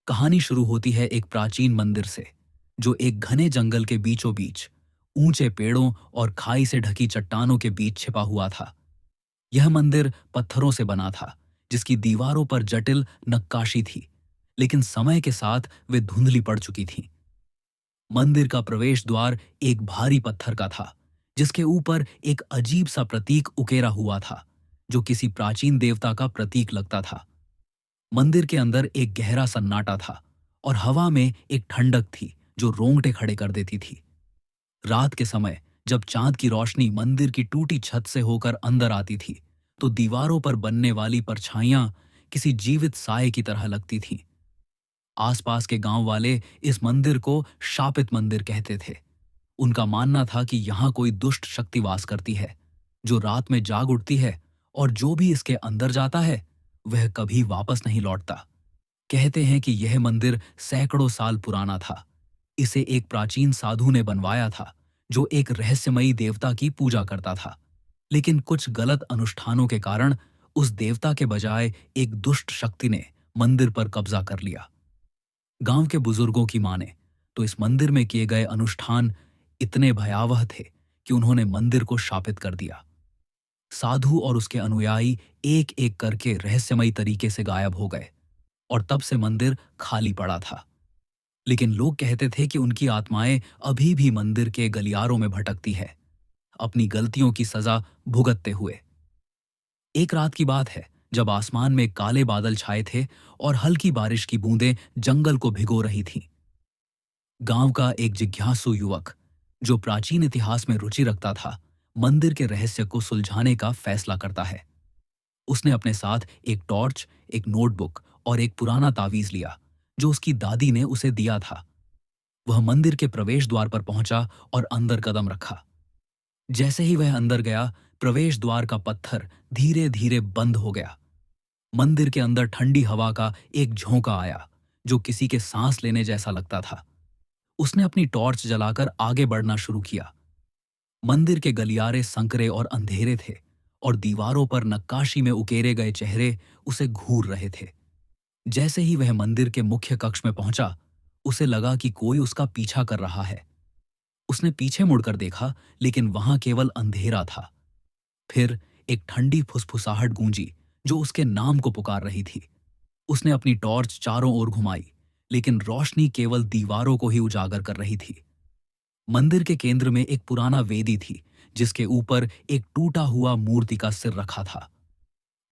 कहानी शुरू होती है एक प्राचीन मंदिर से, जो एक घने जंगल के बीचों बीच ऊंचे पेड़ों और खाई से ढकी चट्टानों के बीच छिपा हुआ था। यह मंदिर पत्थरों से बना था, जिसकी दीवारों पर जटिल नक्काशी थी, लेकिन समय के साथ वे धुंधली पड़ चुकी थीं। मंदिर का प्रवेश द्वार एक भारी पत्थर का था, जिसके ऊपर एक अजीब सा प्रतीक उकेरा हुआ था, जो किसी प्राचीन देवता का प्रतीक लगता था। मंदिर के अंदर एक गहरा सन्नाटा था और हवा में एक ठंडक थी जो रोंगटे खड़े कर देती थी। रात के समय जब चांद की रोशनी मंदिर की टूटी छत से होकर अंदर आती थी, तो दीवारों पर बनने वाली परछाइयां किसी जीवित साए की तरह लगती थीं। आसपास के गांव वाले इस मंदिर को शापित मंदिर कहते थे। उनका मानना था कि यहां कोई दुष्ट शक्ति वास करती है, जो रात में जाग उठती है, और जो भी इसके अंदर जाता है वह कभी वापस नहीं लौटता। कहते हैं कि यह मंदिर सैकड़ों साल पुराना था। इसे एक प्राचीन साधु ने बनवाया था, जो एक रहस्यमयी देवता की पूजा करता था। लेकिन कुछ गलत अनुष्ठानों के कारण उस देवता के बजाय एक दुष्ट शक्ति ने मंदिर पर कब्जा कर लिया। गांव के बुजुर्गों की माने तो इस मंदिर में किए गए अनुष्ठान इतने भयावह थे कि उन्होंने मंदिर को शापित कर दिया। साधु और उसके अनुयायी एक एक करके रहस्यमयी तरीके से गायब हो गए, और तब से मंदिर खाली पड़ा था। लेकिन लोग कहते थे कि उनकी आत्माएं अभी भी मंदिर के गलियारों में भटकती है, अपनी गलतियों की सजा भुगतते हुए। एक रात की बात है, जब आसमान में काले बादल छाए थे और हल्की बारिश की बूंदें जंगल को भिगो रही थीं। गांव का एक जिज्ञासु युवक, जो प्राचीन इतिहास में रुचि रखता था, मंदिर के रहस्य को सुलझाने का फैसला करता है। उसने अपने साथ एक टॉर्च, एक नोटबुक और एक पुराना तावीज लिया, जो उसकी दादी ने उसे दिया था। वह मंदिर के प्रवेश द्वार पर पहुंचा और अंदर कदम रखा। जैसे ही वह अंदर गया, प्रवेश द्वार का पत्थर धीरे धीरे बंद हो गया। मंदिर के अंदर ठंडी हवा का एक झोंका आया, जो किसी के सांस लेने जैसा लगता था। उसने अपनी टॉर्च जलाकर आगे बढ़ना शुरू किया। मंदिर के गलियारे संकरे और अंधेरे थे, और दीवारों पर नक्काशी में उकेरे गए चेहरे उसे घूर रहे थे। जैसे ही वह मंदिर के मुख्य कक्ष में पहुंचा, उसे लगा कि कोई उसका पीछा कर रहा है। उसने पीछे मुड़कर देखा, लेकिन वहां केवल अंधेरा था। फिर एक ठंडी फुसफुसाहट गूंजी, जो उसके नाम को पुकार रही थी। उसने अपनी टॉर्च चारों ओर घुमाई, लेकिन रोशनी केवल दीवारों को ही उजागर कर रही थी। मंदिर के केंद्र में एक पुराना वेदी थी, जिसके ऊपर एक टूटा हुआ मूर्ति का सिर रखा था।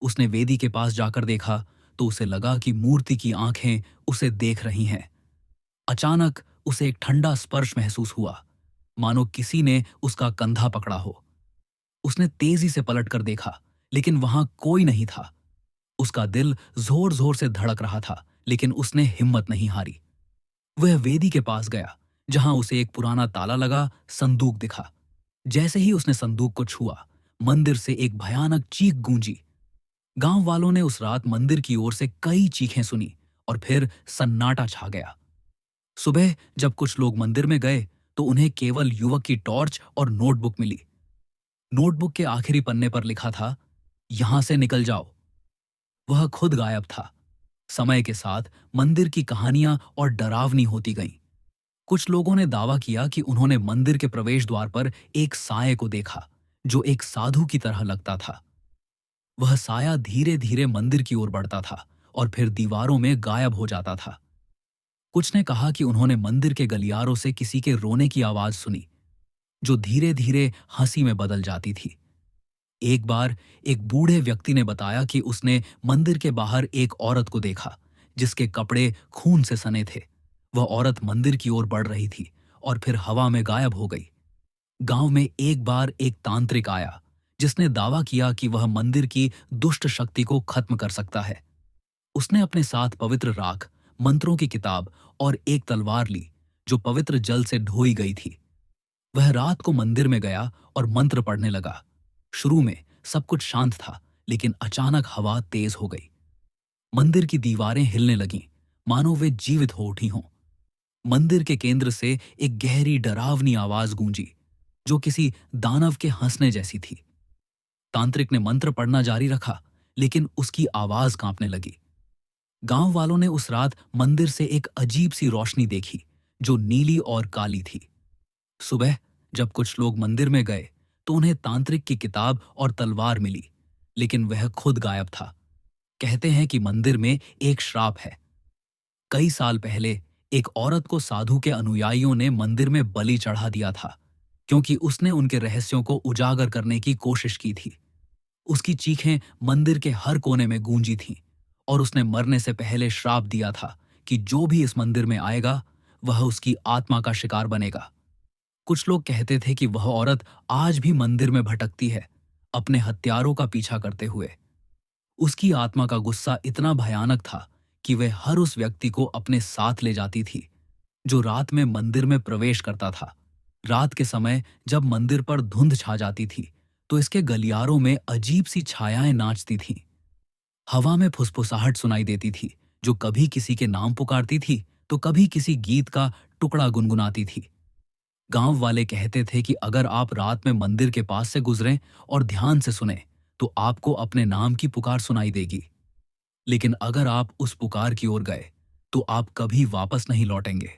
उसने वेदी के पास जाकर देखा, तो उसे लगा कि मूर्ति की आंखें उसे देख रही हैं। अचानक उसे एक ठंडा स्पर्श महसूस हुआ, मानो किसी ने उसका कंधा पकड़ा हो। उसने तेजी से पलटकर देखा, लेकिन वहां कोई नहीं था। उसका दिल जोर जोर से धड़क रहा था, लेकिन उसने हिम्मत नहीं हारी। वह वेदी के पास गया, जहां उसे एक पुराना ताला लगा संदूक दिखा। जैसे ही उसने संदूक को छुआ, मंदिर से एक भयानक चीख गूंजी। गांव वालों ने उस रात मंदिर की ओर से कई चीखें सुनी, और फिर सन्नाटा छा गया। सुबह जब कुछ लोग मंदिर में गए, तो उन्हें केवल युवक की टॉर्च और नोटबुक मिली। नोटबुक के आखिरी पन्ने पर लिखा था, यहां से निकल जाओ। वह खुद गायब था। समय के साथ मंदिर की कहानियां और डरावनी होती गईं। कुछ लोगों ने दावा किया कि उन्होंने मंदिर के प्रवेश द्वार पर एक साए को देखा, जो एक साधु की तरह लगता था। वह साया धीरे धीरे मंदिर की ओर बढ़ता था और फिर दीवारों में गायब हो जाता था। कुछ ने कहा कि उन्होंने मंदिर के गलियारों से किसी के रोने की आवाज सुनी, जो धीरे धीरे हंसी में बदल जाती थी। एक बार एक बूढ़े व्यक्ति ने बताया कि उसने मंदिर के बाहर एक औरत को देखा, जिसके कपड़े खून से सने थे। वह औरत मंदिर की ओर बढ़ रही थी और फिर हवा में गायब हो गई। गांव में एक बार एक तांत्रिक आया, जिसने दावा किया कि वह मंदिर की दुष्ट शक्ति को खत्म कर सकता है। उसने अपने साथ पवित्र राख, मंत्रों की किताब और एक तलवार ली, जो पवित्र जल से धोई गई थी। वह रात को मंदिर में गया और मंत्र पढ़ने लगा। शुरू में सब कुछ शांत था, लेकिन अचानक हवा तेज हो गई। मंदिर की दीवारें हिलने लगीं, मानो वे जीवित हो उठी हों। मंदिर के केंद्र से एक गहरी डरावनी आवाज गूंजी, जो किसी दानव के हंसने जैसी थी। तांत्रिक ने मंत्र पढ़ना जारी रखा, लेकिन उसकी आवाज कांपने लगी। गांव वालों ने उस रात मंदिर से एक अजीब सी रोशनी देखी जो नीली और काली थी। सुबह जब कुछ लोग मंदिर में गए तो उन्हें तांत्रिक की किताब और तलवार मिली, लेकिन वह खुद गायब था। कहते हैं कि मंदिर में एक श्राप है। कई साल पहले एक औरत को साधु के अनुयायियों ने मंदिर में बलि चढ़ा दिया था, क्योंकि उसने उनके रहस्यों को उजागर करने की कोशिश की थी। उसकी चीखें मंदिर के हर कोने में गूंजी थीं और उसने मरने से पहले श्राप दिया था कि जो भी इस मंदिर में आएगा वह उसकी आत्मा का शिकार बनेगा। कुछ लोग कहते थे कि वह औरत आज भी मंदिर में भटकती है, अपने हत्यारों का पीछा करते हुए। उसकी आत्मा का गुस्सा इतना भयानक था कि वह हर उस व्यक्ति को अपने साथ ले जाती थी जो रात में मंदिर में प्रवेश करता था। रात के समय जब मंदिर पर धुंध छा जाती थी तो इसके गलियारों में अजीब सी छायाएं नाचती थीं। हवा में फुसफुसाहट सुनाई देती थी जो कभी किसी के नाम पुकारती थी तो कभी किसी गीत का टुकड़ा गुनगुनाती थी। गांव वाले कहते थे कि अगर आप रात में मंदिर के पास से गुजरें और ध्यान से सुने तो आपको अपने नाम की पुकार सुनाई देगी, लेकिन अगर आप उस पुकार की ओर गए तो आप कभी वापस नहीं लौटेंगे।